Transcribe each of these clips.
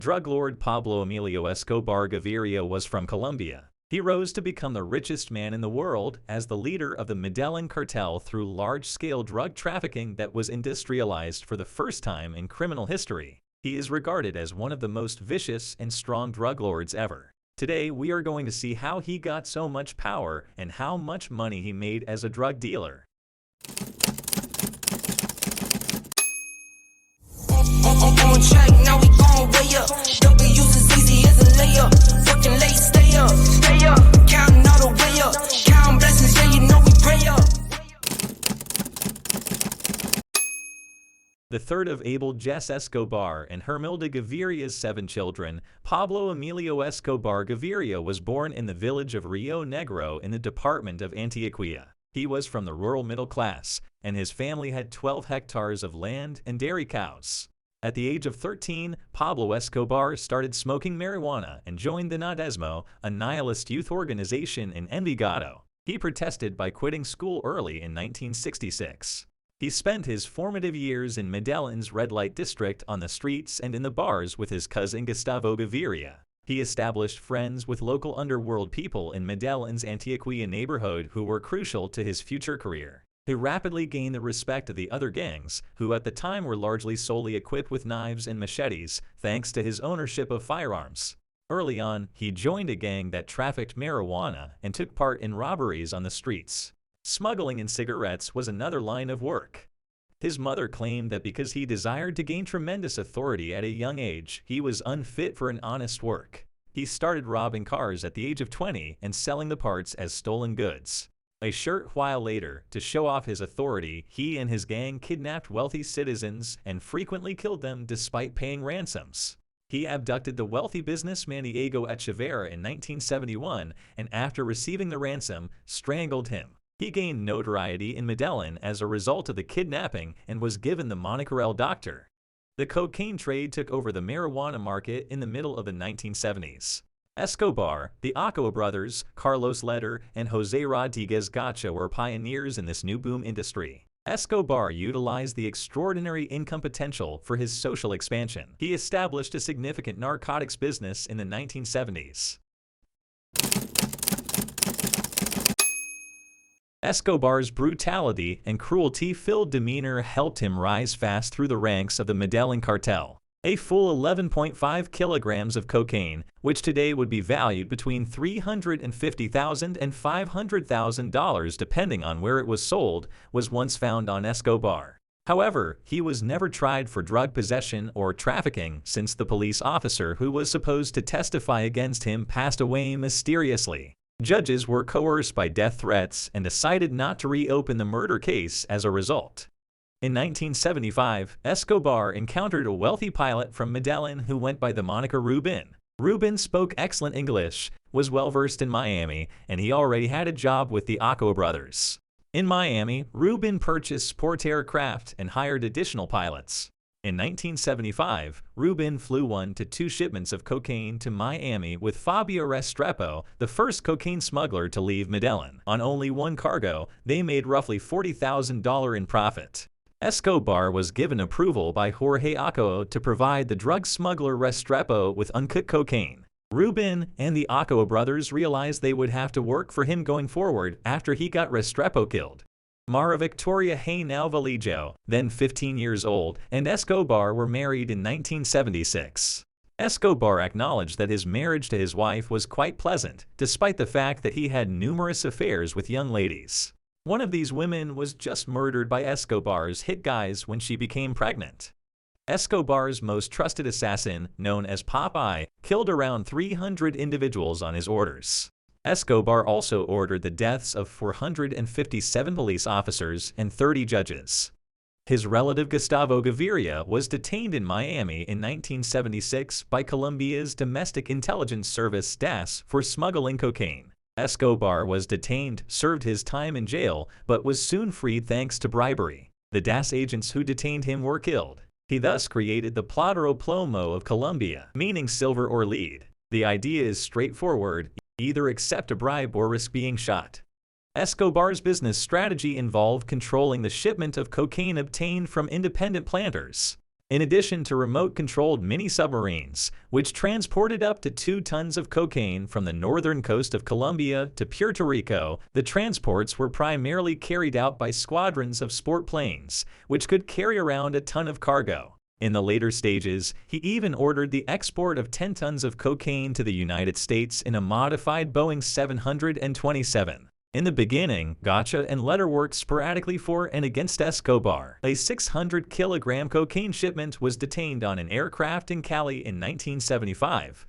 Drug lord Pablo Emilio Escobar Gaviria was from Colombia. He rose to become the richest man in the world as the leader of the Medellin cartel through large-scale drug trafficking that was industrialized for the first time in criminal history. He is regarded as one of the most vicious and strong drug lords ever. Today, we are going to see how he got so much power and how much money he made as a drug dealer. On track, now we going way up. W's as easy as a layup. Working late, stay up, counting all the way up. Counting blessings, yeah, you know we pray up. The third of Abel Jess Escobar and Hermilda Gaviria's 7 children, Pablo Emilio Escobar Gaviria was born in the village of Rio Negro in the department of Antioquia. He was from the rural middle class, and his family had 12 hectares of land and dairy cows. At the age of 13, Pablo Escobar started smoking marijuana and joined the Nadesmo, a nihilist youth organization in Envigado. He protested by quitting school early in 1966. He spent his formative years in Medellin's red light district on the streets and in the bars with his cousin Gustavo Gaviria. He established friends with local underworld people in Medellin's Antioquia neighborhood who were crucial to his future career. He rapidly gained the respect of the other gangs, who at the time were largely solely equipped with knives and machetes, thanks to his ownership of firearms. Early on, he joined a gang that trafficked marijuana and took part in robberies on the streets. Smuggling in cigarettes was another line of work. His mother claimed that because he desired to gain tremendous authority at a young age, he was unfit for an honest work. He started robbing cars at the age of 20 and selling the parts as stolen goods. A short while later, to show off his authority, he and his gang kidnapped wealthy citizens and frequently killed them despite paying ransoms. He abducted the wealthy businessman Diego Echeverria in 1971 and after receiving the ransom, strangled him. He gained notoriety in Medellin as a result of the kidnapping and was given the moniker El Doctor. The cocaine trade took over the marijuana market in the middle of the 1970s. Escobar, the Eacobar brothers, Carlos Leder, and Jose Rodriguez Gacha were pioneers in this new boom industry. Escobar utilized the extraordinary income potential for his social expansion. He established a significant narcotics business in the 1970s. Escobar's brutality and cruelty-filled demeanor helped him rise fast through the ranks of the Medellin cartel. A full 11.5 kilograms of cocaine, which today would be valued between $350,000 and $500,000 depending on where it was sold, was once found on Escobar. However, he was never tried for drug possession or trafficking since the police officer who was supposed to testify against him passed away mysteriously. Judges were coerced by death threats and decided not to reopen the murder case as a result. In 1975, Escobar encountered a wealthy pilot from Medellin who went by the moniker Ruben. Ruben spoke excellent English, was well-versed in Miami, and he already had a job with the Eacobar brothers. In Miami, Ruben purchased sport aircraft and hired additional pilots. In 1975, Ruben flew 1 to 2 shipments of cocaine to Miami with Fabio Restrepo, the first cocaine smuggler to leave Medellin. On only 1 cargo, they made roughly $40,000 in profit. Escobar was given approval by Jorge Eacobar to provide the drug smuggler Restrepo with uncut cocaine. Ruben and the Eacobar brothers realized they would have to work for him going forward after he got Restrepo killed. Mara Victoria Reynal Vallejo, then 15 years old, and Escobar were married in 1976. Escobar acknowledged that his marriage to his wife was quite pleasant, despite the fact that he had numerous affairs with young ladies. One of these women was just murdered by Escobar's hit guys when she became pregnant. Escobar's most trusted assassin, known as Popeye, killed around 300 individuals on his orders. Escobar also ordered the deaths of 457 police officers and 30 judges. His relative Gustavo Gaviria was detained in Miami in 1976 by Colombia's Domestic Intelligence Service DAS for smuggling cocaine. Escobar was detained, served his time in jail, but was soon freed thanks to bribery. The DAS agents who detained him were killed. He thus created the Plata Plomo of Colombia, meaning silver or lead. The idea is straightforward: either accept a bribe or risk being shot. Escobar's business strategy involved controlling the shipment of cocaine obtained from independent planters. in addition to remote-controlled mini-submarines, which transported up to 2 tons of cocaine from the northern coast of Colombia to Puerto Rico. The transports were primarily carried out by squadrons of sport planes, which could carry around a ton of cargo. In the later stages, he even ordered the export of 10 tons of cocaine to the United States in a modified Boeing 727. In the beginning, gotcha and letter worked sporadically for and against Escobar. A 600-kilogram cocaine shipment was detained on an aircraft in Cali in 1975.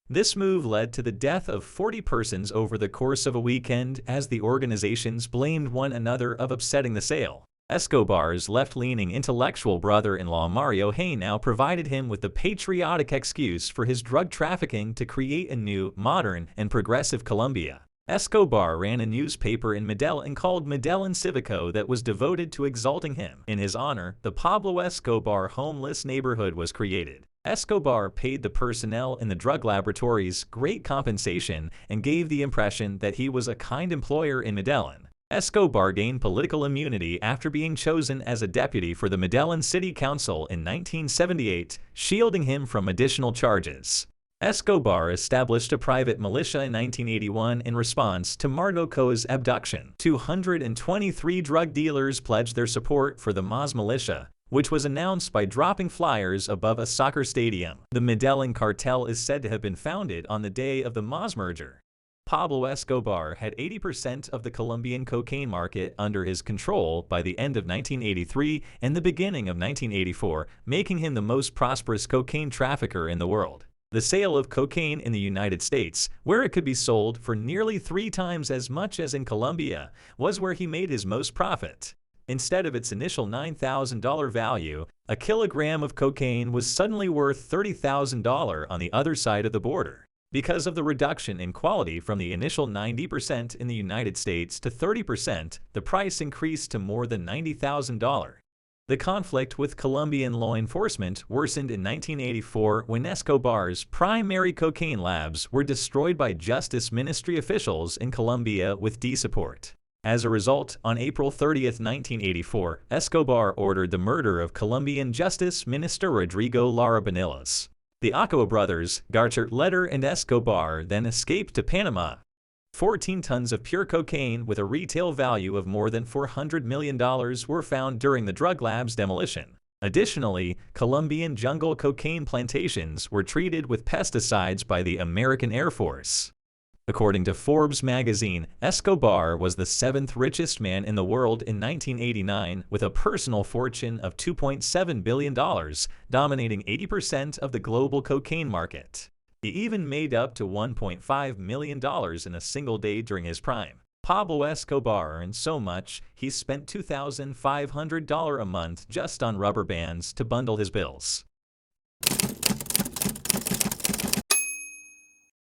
This move led to the death of 40 persons over the course of a weekend as the organizations blamed one another of upsetting the sale. Escobar's left-leaning intellectual brother-in-law Mario Haynow provided him with the patriotic excuse for his drug trafficking to create a new, modern, and progressive Colombia. Escobar ran a newspaper in Medellin called Medellin Civico that was devoted to exalting him. In his honor, the Pablo Escobar homeless neighborhood was created. Escobar paid the personnel in the drug laboratories great compensation and gave the impression that he was a kind employer in Medellin. Escobar gained political immunity after being chosen as a deputy for the Medellin City Council in 1978, shielding him from additional charges. Escobar established a private militia in 1981 in response to Margoco's abduction. 223 drug dealers pledged their support for the MAS militia, which was announced by dropping flyers above a soccer stadium. The Medellin cartel is said to have been founded on the day of the MAS merger. Pablo Escobar had 80% of the Colombian cocaine market under his control by the end of 1983 and the beginning of 1984, making him the most prosperous cocaine trafficker in the world. The sale of cocaine in the United States, where it could be sold for nearly 3 times as much as in Colombia, was where he made his most profit. Instead of its initial $9,000 value, a kilogram of cocaine was suddenly worth $30,000 on the other side of the border. Because of the reduction in quality from the initial 90% in the United States to 30%, the price increased to more than $90,000. The conflict with Colombian law enforcement worsened in 1984 when Escobar's primary cocaine labs were destroyed by Justice Ministry officials in Colombia with D support. As a result, on April 30, 1984, Escobar ordered the murder of Colombian Justice Minister Rodrigo Lara Bonillas. The Eacobar brothers, Garcher, Letter, and Escobar then escaped to Panama. 14 tons of pure cocaine with a retail value of more than $400 million were found during the drug lab's demolition. Additionally, Colombian jungle cocaine plantations were treated with pesticides by the American Air Force. According to Forbes magazine, Escobar was the 7th richest man in the world in 1989 with a personal fortune of $2.7 billion, dominating 80% of the global cocaine market. He even made up to $1.5 million in a single day during his prime. Pablo Escobar earned so much, he spent $2,500 a month just on rubber bands to bundle his bills.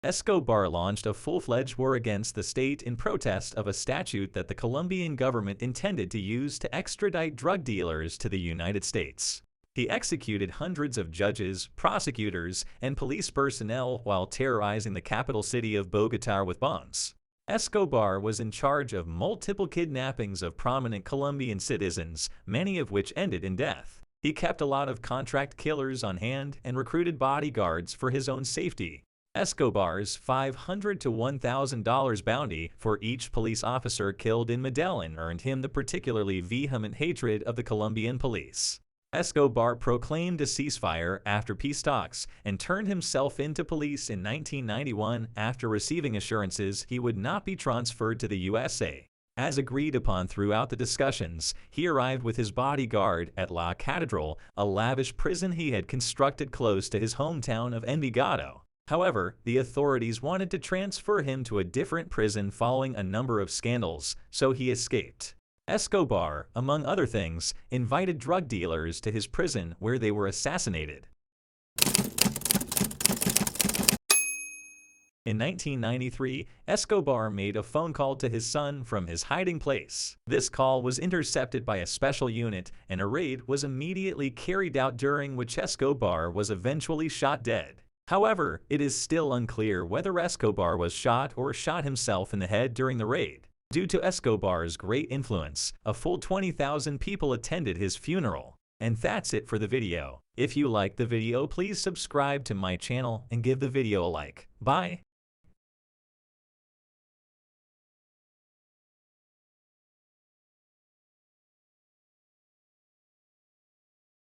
Escobar launched a full-fledged war against the state in protest of a statute that the Colombian government intended to use to extradite drug dealers to the United States. He executed hundreds of judges, prosecutors, and police personnel while terrorizing the capital city of Bogotá with bombs. Escobar was in charge of multiple kidnappings of prominent Colombian citizens, many of which ended in death. He kept a lot of contract killers on hand and recruited bodyguards for his own safety. Escobar's $500 to $1,000 bounty for each police officer killed in Medellin earned him the particularly vehement hatred of the Colombian police. Escobar proclaimed a ceasefire after peace talks and turned himself into police in 1991 after receiving assurances he would not be transferred to the USA. As agreed upon throughout the discussions, he arrived with his bodyguard at La Catedral, a lavish prison he had constructed close to his hometown of Envigado. However, the authorities wanted to transfer him to a different prison following a number of scandals, so he escaped. Escobar, among other things, invited drug dealers to his prison where they were assassinated. In 1993, Escobar made a phone call to his son from his hiding place. This call was intercepted by a special unit, and a raid was immediately carried out during which Escobar was eventually shot dead. However, it is still unclear whether Escobar was shot or shot himself in the head during the raid. Due to Escobar's great influence, a full 20,000 people attended his funeral. And that's it for the video. If you liked the video, please subscribe to my channel and give the video a like. Bye.